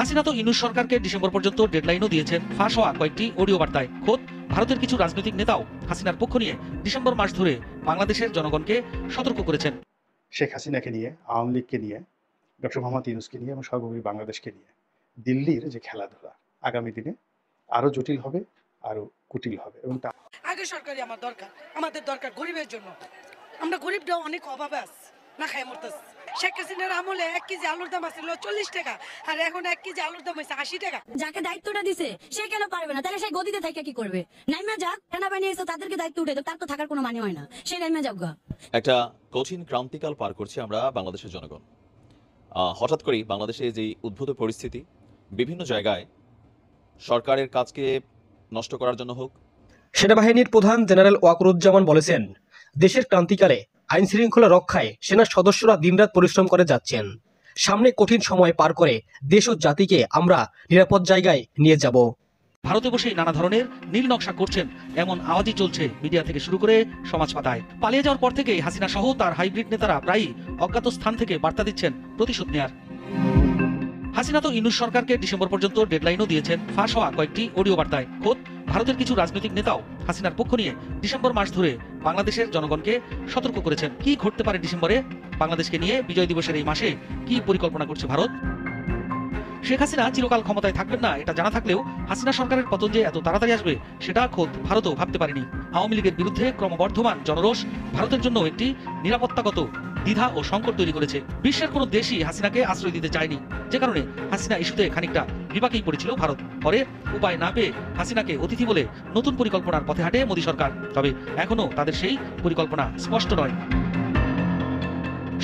হাসিনা তো ইউনূস সরকারকে ডিসেম্বর পর্যন্ত ডেডলাইনও দিয়েছেন। ফাঁস হওয়া কয়েকটি অডিও বার্তায় খোদ ভারতের কিছু রাজনৈতিক নেতাও হাসিনার পক্ষ নিয়ে ডিসেম্বর মাস ধরে বাংলাদেশের জনগণকে সতর্ক করেছেন। শেখ হাসিনাকে নিয়ে, আওয়ামী লীগকে নিয়ে, ডক্টর মোহাম্মদ ইউনূসকে নিয়ে এবং সর্বোপরি বাংলাদেশকে নিয়ে দিল্লির যে খেলাধুলা আগামী দিনে আরো জটিল হবে, আরো কুটিল হবে। এবং আগে সরকারি আমাদের দরকার গরিবের জন্য। আমরা গরিবরাও অনেক অভাবে আছি, না খাই মরতেছি। শেখ হাসিনার আমলে 1 কেজি আলুর দাম ছিল 40 টাকা, আর এখন 1 কেজি আলুর দাম হয়েছে 80 টাকা। যাকে দায়িত্বটা দিছে সে কেন পারবে না? তাহলে সেই গদিতে থেকে কি করবে? নাইমা যাক, সেনাবাহিনী এসে তাদেরকে দায়িত্ব উঠে তার তো থাকার কোনো মানে হয় না, সেই নাইমা যাক। একটা কঠিন ক্রান্তিকাল পার করছে আমরা বাংলাদেশের জনগণ। হঠাৎ করেই বাংলাদেশে যে উদ্ভূত পরিস্থিতি, বিভিন্ন জায়গায় সরকারের কাজকে নষ্ট করার জন্য হোক। সেনাবাহিনীর প্রধান জেনারেল ওয়াকরুজ্জামান বলেছেন, দেশের ক্রান্তিকালে আইন শৃঙ্খলা রক্ষায় সেনা সদস্যরা দিনরাত পরিশ্রম করে যাচ্ছেন। সামনে কঠিন সময় পার করে দেশ ও জাতিকে আমরা নিরাপদ জায়গায় নিয়ে যাব। ভারতে বসেই নানা ধরনের নীল নকশা করছেন এমন আওয়াজই চলছে মিডিয়া থেকে শুরু করে সমাজ পাতায়। পালিয়ে যাওয়ার পর থেকেই হাসিনা সহ তার হাইব্রিড নেতারা প্রায়ই অজ্ঞাত স্থান থেকে বার্তা দিচ্ছেন প্রতিশোধ নেয়ার। হাসিনা তো ইউনূস সরকারকে ডিসেম্বর পর্যন্ত ডেডলাইনও দিয়েছেন। ফাঁস হওয়া কয়েকটি অডিও বার্তায় খোদ ভারতের কিছু রাজনৈতিক নেতাও হাসিনার পক্ষ নিয়ে ডিসেম্বর মাস ধরে বাংলাদেশের জনগণকে সতর্ক করেছেন। কি ঘটতে পারে ডিসেম্বরে? বাংলাদেশকে নিয়ে বিজয় দিবসের এই মাসে কি পরিকল্পনা করছে ভারত? শেখ হাসিনা চিরকাল ক্ষমতায় থাকবেন না এটা জানা থাকলেও হাসিনা সরকারের পতন যে এত তাড়াতাড়ি আসবে সেটা খোদ ভারতও ভাবতে পারেনি। আওয়ামী লীগের বিরুদ্ধে ক্রমবর্ধমান জনরোষ ভারতের জন্য একটি নিরাপত্তাগত দ্বিধা ও সংকট তৈরি করেছে। বিশ্বের কোনো দেশই হাসিনাকে আশ্রয় দিতে চায়নি, যে কারণে হাসিনা ইস্যুতে খানিকটা বিপাকেই পড়েছিল ভারত। পরে উপায় না পেয়ে হাসিনাকে অতিথি বলে নতুন পরিকল্পনার পথে হাঁটে মোদী সরকার। তবে এখনো তাদের সেই পরিকল্পনা স্পষ্ট নয়।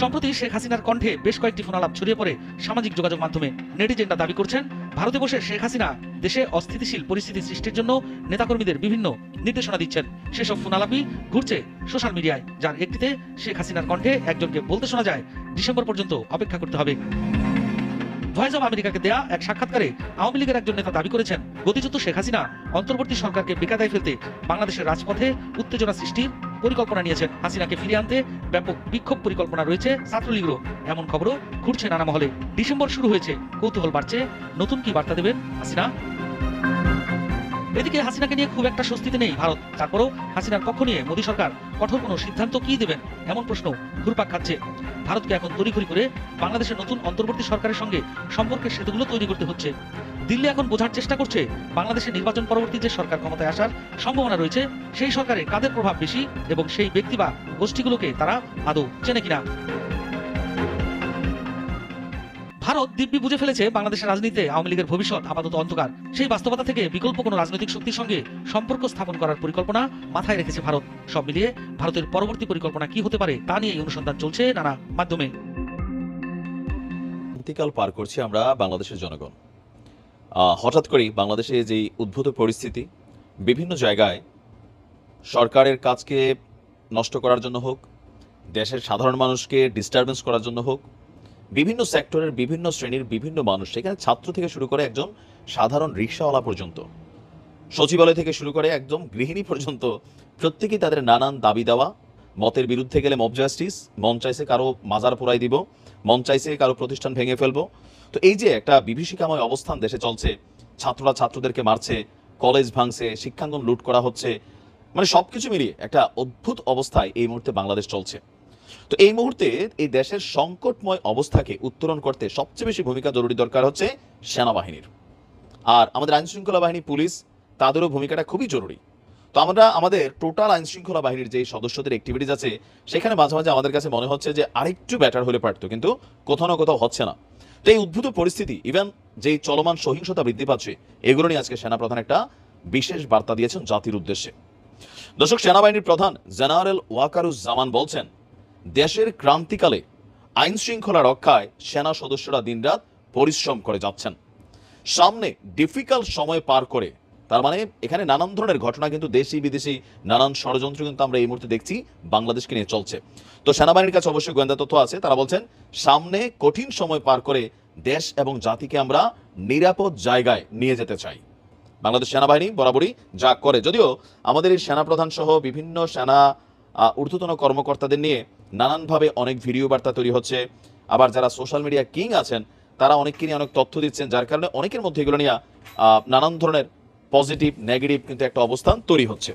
সম্প্রতি শেখ হাসিনার কণ্ঠে বেশ কয়েকটি ফোনালাপ ছড়িয়ে পড়ে সামাজিক যোগাযোগ মাধ্যমে। নেটিজেনরা দাবি করছেন, ভারতে বসে শেখ হাসিনা দেশে অস্থিতিশীল পরিস্থিতি সৃষ্টির জন্য নেতাকর্মীদের বিভিন্ন নির্দেশনা দিচ্ছেন। সেসব ফোনালাপই ঘুরছে সোশ্যাল মিডিয়ায়, যার একটিতে শেখ হাসিনার কণ্ঠে একজনকে বলতে শোনা যায়, ডিসেম্বর পর্যন্ত অপেক্ষা করতে হবে। ভয়েস অব আমেরিকাকে দেয়া এক সাক্ষাৎকারে আওয়ামী লীগের একজন নেতা দাবি করেছেন, গতিচ্যুত শেখ হাসিনা অন্তর্বর্তী সরকারকে বেকায়দায় ফেলতে বাংলাদেশের রাজপথে উত্তেজনা সৃষ্টির পরিকল্পনা নিয়েছেন। হাসিনাকে ফিরিয়ে আনতে ব্যাপক বিক্ষোভ পরিকল্পনা রয়েছে ছাত্রলীগেরও, এমন খবরও ঘুরছে নানা মহলে। ডিসেম্বর শুরু হয়েছে, কৌতূহল বাড়ছে, নতুন কি বার্তা দেবেন হাসিনা? এদিকে হাসিনাকে নিয়ে খুব একটা স্বস্তিতে নেই ভারত। তারপরও হাসিনার পক্ষ নিয়ে মোদী সরকার কঠোর কোনো সিদ্ধান্ত কি দেবেন এমন প্রশ্ন ঘুরপাক খাচ্ছে। ভারতকে এখন তড়িঘড়ি করে বাংলাদেশের নতুন অন্তর্বর্তী সরকারের সঙ্গে সম্পর্কের সেতুগুলো তৈরি করতে হচ্ছে। দিল্লি এখন বোঝার চেষ্টা করছে বাংলাদেশের নির্বাচন পরবর্তী যে সরকার ক্ষমতায় আসার সম্ভাবনা রয়েছে সেই সরকারে কাদের প্রভাব বেশি এবং সেই ব্যক্তি বা গোষ্ঠীগুলোকে তারা আদৌ চেনে কিনা। ভারত দিব্যি বুঝে ফেলেছে বাংলাদেশের রাজনীতিতে আওয়ামী লীগের ভবিষ্যৎ আপাতত অন্ধকার। সেই বাস্তবতা থেকে বিকল্প কোনো রাজনৈতিক শক্তির সঙ্গে সম্পর্ক স্থাপন করার পরিকল্পনা মাথায় রেখেছে ভারত। সব মিলিয়ে ভারতের পরবর্তী পরিকল্পনা কি হতে পারে তা নিয়ে অনুসন্ধান চলছে নানা মাধ্যমে। ক্রান্তিকাল পার করছি আমরা বাংলাদেশের জনগণ। হঠাৎ করেই বাংলাদেশে যে উদ্ভূত পরিস্থিতি, বিভিন্ন জায়গায় সরকারের কাজকে নষ্ট করার জন্য হোক, দেশের সাধারণ মানুষকে ডিস্টারবেন্স করার জন্য হোক, বিভিন্ন সেক্টরের বিভিন্ন শ্রেণীর বিভিন্ন মানুষ, সেখানে ছাত্র থেকে শুরু করে একজন সাধারণ রিক্সাওয়ালা পর্যন্ত, সচিবালয় থেকে শুরু করে একদম গৃহিণী পর্যন্ত, প্রত্যেকেই তাদের নানান দাবি দেওয়া। মতের বিরুদ্ধে গেলে মব জাস্টিস, মন চাইছে কারো মাজার পোড়াই দিব, মন চাইছে কারো প্রতিষ্ঠান ভেঙে ফেলবো। তো এই যে একটা বিভীষিকাময় অবস্থান দেশে চলছে, ছাত্ররা ছাত্রদেরকে মারছে, কলেজ ভাঙছে, শিক্ষাঙ্গন লুট করা হচ্ছে, মানে সবকিছু মিলিয়ে একটা অদ্ভুত অবস্থায় এই মুহূর্তে বাংলাদেশ চলছে। তো এই মুহূর্তে এই দেশের সংকটময় অবস্থাকে উত্তরণ করতে সবচেয়ে বেশি ভূমিকা জরুরি দরকার হচ্ছে সেনাবাহিনীর। আর আমাদের আইন শৃঙ্খলা বাহিনী, পুলিশ, তাদেরও ভূমিকাটা খুবই জরুরি। তো আমরা আমাদের টোটাল আইন শৃঙ্খলা বাহিনীর যে সদস্যদের অ্যাক্টিভিটিস আছে সেখানে মাঝে মাঝে আমাদের কাছে মনে হচ্ছে যে আরেকটু বেটার হলে পারতো, কিন্তু কোথাও না কোথাও হচ্ছে না। তো এই উদ্ভূত পরিস্থিতি, ইভেন যেই চলমান সহিংসতা বৃদ্ধি পাচ্ছে, এগুলো নিয়ে আজকে সেনাপ্রধান একটা বিশেষ বার্তা দিয়েছেন জাতির উদ্দেশ্যে। দর্শক, সেনাবাহিনীর প্রধান জেনারেল ওয়াকারুজ্জামান বলছেন, দেশের ক্রান্তিকালে আইন শৃঙ্খলা রক্ষায় সেনা সদস্যরা দিনরাত পরিশ্রম করে যাচ্ছেন। সামনে ডিফিকাল্ট সময় পার করে, তার মানে এখানে নানান ধরনের ঘটনা কিন্তু দেশি বিদেশি নানান ষড়যন্ত্র কিন্তু আমরা এই মুহূর্তে দেখছি বাংলাদেশকে নিয়ে চলছে। তো সেনাবাহিনীর কাছে অবশ্যই গোয়েন্দা তথ্য আছে, তারা বলছেন সামনে কঠিন সময় পার করে দেশ এবং জাতিকে আমরা নিরাপদ জায়গায় নিয়ে যেতে চাই। বাংলাদেশ সেনাবাহিনী বরাবরই যা করে, যদিও আমাদের এই সেনাপ্রধান সহ বিভিন্ন সেনা ঊর্ধ্বতন কর্মকর্তাদের নিয়ে নানানভাবে অনেক ভিডিও বার্তা তৈরি হচ্ছে, আবার যারা সোশ্যাল মিডিয়া কিং আছেন তারা অনেককে নিয়ে অনেক তথ্য দিচ্ছেন, যার কারণে অনেকের মধ্যে এগুলো নিয়ে নানান ধরনের পজিটিভ নেগেটিভ কিন্তু একটা অবস্থান তৈরি হচ্ছে।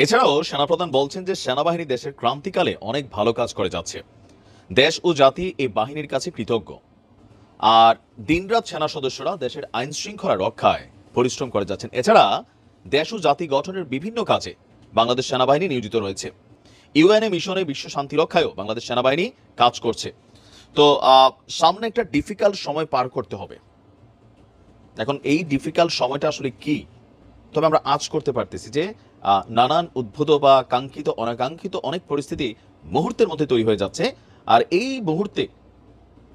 এছাড়াও সেনাপ্রধান বলছেন যে সেনাবাহিনী দেশের ক্রান্তিকালে অনেক ভালো কাজ করে যাচ্ছে, দেশ ও জাতি এই বাহিনীর কাছে কৃতজ্ঞ। আর দিনরাত সেনা সদস্যরা দেশের আইন শৃঙ্খলা রক্ষায় পরিশ্রম করে যাচ্ছেন। এছাড়া দেশ ও জাতি গঠনের বিভিন্ন কাজে বাংলাদেশ সেনাবাহিনী নিয়োজিত রয়েছে। ইউএনএ মিশনে বিশ্ব শান্তি রক্ষায়ও বাংলাদেশ সেনাবাহিনী কাজ করছে। তো সামনে একটা ডিফিকাল্ট সময় পার করতে হবে। এখন এই ডিফিকাল্ট সময়টা আসলে কি, তবে আমরা আজ করতে পারতেছি যে নানান উদ্ভূত বা কাঙ্ক্ষিত অনাকাঙ্ক্ষিত অনেক পরিস্থিতি মুহূর্তের মধ্যে তৈরি হয়ে যাচ্ছে। আর এই মুহূর্তে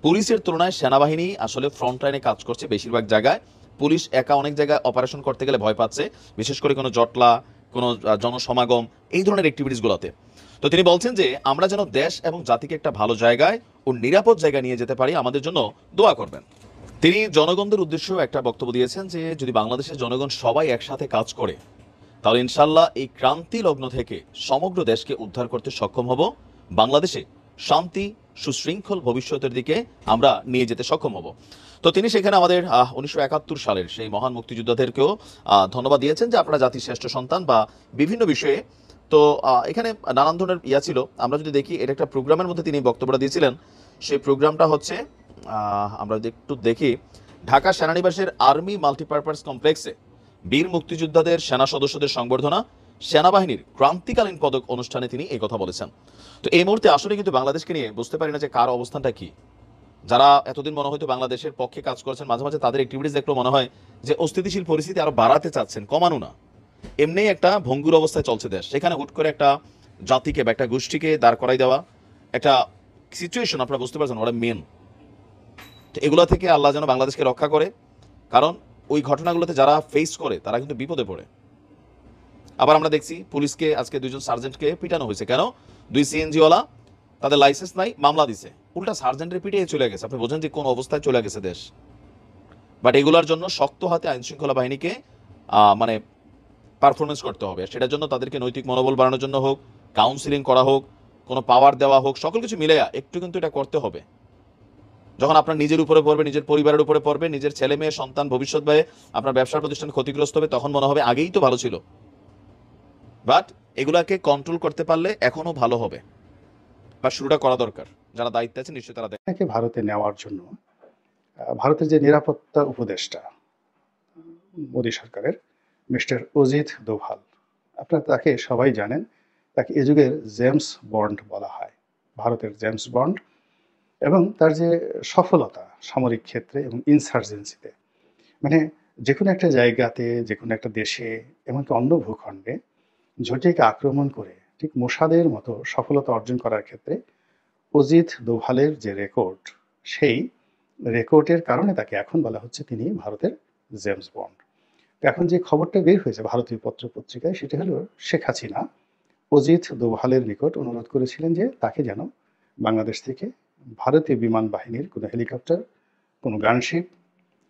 পুলিশের তুলনায় সেনাবাহিনী আসলে ফ্রন্ট লাইনে কাজ করছে বেশিরভাগ জায়গায়। পুলিশ একা অনেক জায়গায় অপারেশন করতে গেলে ভয় পাচ্ছে, বিশেষ করে কোনো জটলা, কোনো জনসমাগম, এই ধরনের অ্যাক্টিভিটিসগুলোতে। তো তিনি বলছেন যে আমরা যেন দেশ এবং জাতিকে একটা ভালো জায়গায় ও নিরাপদ জায়গায় নিয়ে যেতে পারি, আমাদের জন্য দোয়া করবেন। তিনি জনগণদের উদ্দেশ্যেও একটা বক্তব্য দিয়েছেন যে যদি বাংলাদেশের জনগণ সবাই একসাথে কাজ করে তাহলে ইনশাল্লাহ এই ক্রান্তি লগ্ন থেকে সমগ্র দেশকে উদ্ধার করতে সক্ষম হব, বাংলাদেশে শান্তি সুশৃঙ্খল ভবিষ্যতের দিকে আমরা নিয়ে যেতে সক্ষম হব। তো তিনি সেখানে আমাদের 1971 সালের সেই মহান মুক্তিযোদ্ধাদেরকেও ধন্যবাদ দিয়েছেন যে আপনারা জাতির শ্রেষ্ঠ সন্তান বা বিভিন্ন বিষয়ে। তো এখানে নানান ধরনের ছিল, আমরা যদি দেখি এটা একটা প্রোগ্রামের মধ্যে তিনি বক্তব্যটা দিয়েছিলেন। সেই প্রোগ্রামটা হচ্ছে আমরা একটু দেখি, ঢাকা সেনানিবাসের আর্মি মাল্টিপারপাস কমপ্লেক্সে বীর মুক্তিযোদ্ধাদের সেনা সদস্যদের সংবর্ধনা, সেনাবাহিনীর ক্রান্তিকালীন পদক অনুষ্ঠানে তিনি এই কথা বলেছেন। তো এই মুহূর্তে আসলে কিন্তু বাংলাদেশকে নিয়ে বুঝতে পারি না যে কার অবস্থানটা কি। যারা এতদিন মনে হয়তো বাংলাদেশের পক্ষে কাজ করছেন, মাঝে মাঝে তাদের অ্যাক্টিভিটিস দেখলেও মনে হয় যে অস্থিতিশীল পরিস্থিতি আরো বাড়াতে চাচ্ছেন, কমানো না। এমনি একটা ভঙ্গুর অবস্থায় চলছে দেশ, সেখানে হুট করে একটা জাতিকে বা একটা গোষ্ঠীকে দাঁড় করাই দেওয়া একটা সিচুয়েশন, আপনারা বুঝতে পারছেন ওরা মেন। তো এগুলো থেকে আল্লাহ যেন বাংলাদেশকে রক্ষা করে, কারণ ওই ঘটনাগুলোতে যারা ফেস করে তারা কিন্তু বিপদে পড়ে। আবার আমরা দেখছি পুলিশকে আজকে 2জন সার্জেন্টকে পিটানো হয়েছে। কেন? 2 সিএনজিওয়ালা, তাদের লাইসেন্স নাই, মামলা দিছে, উল্টা সার্জেন্টের পিটিয়ে চলে গেছে। আপনি বোঝেন যে কোন অবস্থায় চলে গেছে দেশ। বাট এগুলোর জন্য শক্ত হাতে আইন শৃঙ্খলা বাহিনীকে মানে পারফরমেন্স করতে হবে। সেটার জন্য তাদেরকে নৈতিক মনোবল বাড়ানোর জন্য হোক, কাউন্সিলিং করা হোক, কোনো পাওয়ার দেওয়া হোক, সকল কিছু মিলে একটু কিন্তু এটা করতে হবে। যখন আপনার নিজের উপরে পড়বে, নিজের পরিবারের উপরে পড়বে, নিজের ছেলে মেয়ে সন্তান ভবিষ্যৎ ব্যয়ে আপনার ব্যবসার প্রতিষ্ঠান ক্ষতিগ্রস্ত হবে, তখন মনে হবে আগেই তো ভালো ছিল। বাট এগুলাকে কন্ট্রোল করতে পারলে এখনো ভালো হবে, বা শুরুটা করা দরকার। যারা দায়িত্বে আছে নিশ্চয়ই তারা তাকে ভারতে নেওয়ার জন্য ভারতের যে নিরাপত্তা উপদেষ্টা মোদী সরকারের মিস্টার অজিত দোভাল, আপনারা তাকে সবাই জানেন, তাকে এ যুগের জেমস বন্ড বলা হয়, ভারতের জেমস বন্ড। এবং তার যে সফলতা সামরিক ক্ষেত্রে এবং ইনসার্জেন্সিতে, মানে যে কোনো একটা জায়গাতে, যে কোনো একটা দেশে, এমনকি অন্য ভূখণ্ডে ঝটিকা আক্রমণ করে ঠিক মোসাদের মতো সফলতা অর্জন করার ক্ষেত্রে অজিত দোভালের যে রেকর্ড, সেই রেকর্ডের কারণে তাকে এখন বলা হচ্ছে তিনি ভারতের জেমস বন্ড। এখন যে খবরটা বের হয়েছে ভারতীয় পত্র পত্রিকায়, সেটা হলো শেখ হাসিনা অজিত দোভালের নিকট অনুরোধ করেছিলেন যে তাকে যেন বাংলাদেশ থেকে ভারতীয় বিমান বাহিনীর কোনো হেলিকপ্টার, কোনো গানশিপ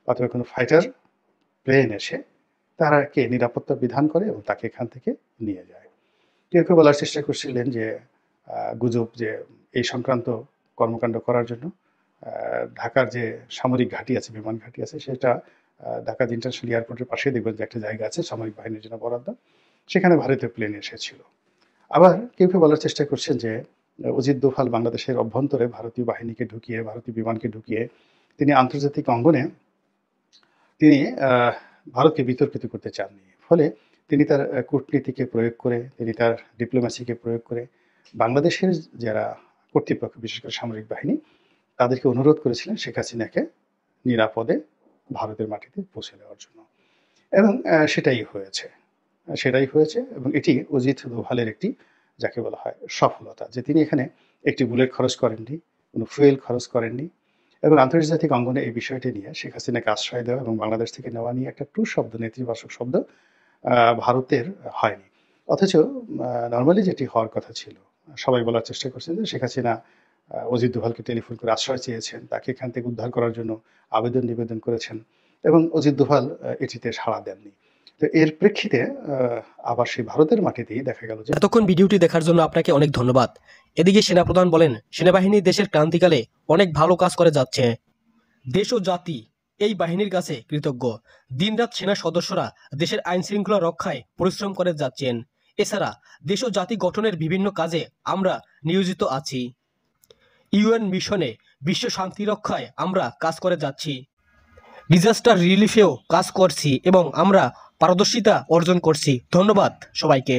অথবা কোনো ফাইটার প্লেন এসে তারাকে নিরাপত্তা বিধান করে এবং তাকে এখান থেকে নিয়ে যায়। কেউ কেউ বলার চেষ্টা করছিলেন যে গুজব যে এই সংক্রান্ত কর্মকাণ্ড করার জন্য ঢাকার যে সামরিক ঘাঁটি আছে, বিমান ঘাঁটি আছে, সেটা ঢাকা ইন্টারন্যাশনাল এয়ারপোর্টের পাশে দেখবেন যে একটা জায়গা আছে সামরিক বাহিনীর জন্য বরাদ্দ, সেখানে ভারতীয় প্লেন এসেছিল। আবার কেউ কেউ বলার চেষ্টা করছেন যে অজিত দোভাল বাংলাদেশের অভ্যন্তরে ভারতীয় বাহিনীকে ঢুকিয়ে, ভারতীয় বিমানকে ঢুকিয়ে তিনি আন্তর্জাতিক অঙ্গনে তিনি ভারতকে বিতর্কিত করতে চাননি। ফলে তিনি তার কূটনীতিকে প্রয়োগ করে, তিনি তার ডিপ্লোম্যাসিকে প্রয়োগ করে বাংলাদেশের যারা কর্তৃপক্ষ, বিশেষ করে সামরিক বাহিনী, তাদেরকে অনুরোধ করেছিলেন শেখ হাসিনাকে নিরাপদে ভারতের মাটিতে পৌঁছে দেওয়ার জন্য। এবং সেটাই হয়েছে। এবং এটি অজিত দোভালের একটি, যাকে বলা হয় সফলতা, যে তিনি এখানে একটি বুলেট খরচ করেননি, কোনো ফুয়েল খরচ করেননি, এবং আন্তর্জাতিক অঙ্গনে এই বিষয়টি নিয়ে শেখ হাসিনাকে আশ্রয় দেওয়া এবং বাংলাদেশ থেকে নেওয়া নিয়ে একটা টু শব্দ, নেতিবাচক শব্দ ভারতের হয়নি। অথচ নর্মালি যেটি হওয়ার কথা ছিল, সবাই বলার চেষ্টা করছেন যে শেখ হাসিনা অজিত দোভালকে টেলিফোন করে আশ্রয় চেয়েছেন, তাকে এখান থেকে উদ্ধার করার জন্য নিবেদন করেছেন, এবং অজিত দোভাল এটিতে সাড়া দেননি। তো এর প্রেক্ষিতে আবার সেই ভারতের মাটিতেই দেখা গেল যে। এতক্ষণ ভিডিওটি দেখার জন্য আপনাকে অনেক ধন্যবাদ। এদিকে সেনাপ্রধান বলেন সেনাবাহিনী দেশের ক্রান্তিকালে অনেক ভালো কাজ করে যাচ্ছে, দেশ ও জাতি এই বাহিনীর কাছে কৃতজ্ঞ। দিনরাত সেনা সদস্যরা দেশের আইন শৃঙ্খলা রক্ষায় পরিশ্রম করে যাচ্ছেন। এছাড়া দেশ ও জাতি গঠনের বিভিন্ন কাজে আমরা নিয়োজিত আছি। ইউএন মিশনে বিশ্ব শান্তি রক্ষায় আমরা কাজ করে যাচ্ছি। ডিজাস্টার রিলিফেও কাজ করছি এবং আমরা পারদর্শিতা অর্জন করছি। ধন্যবাদ সবাইকে।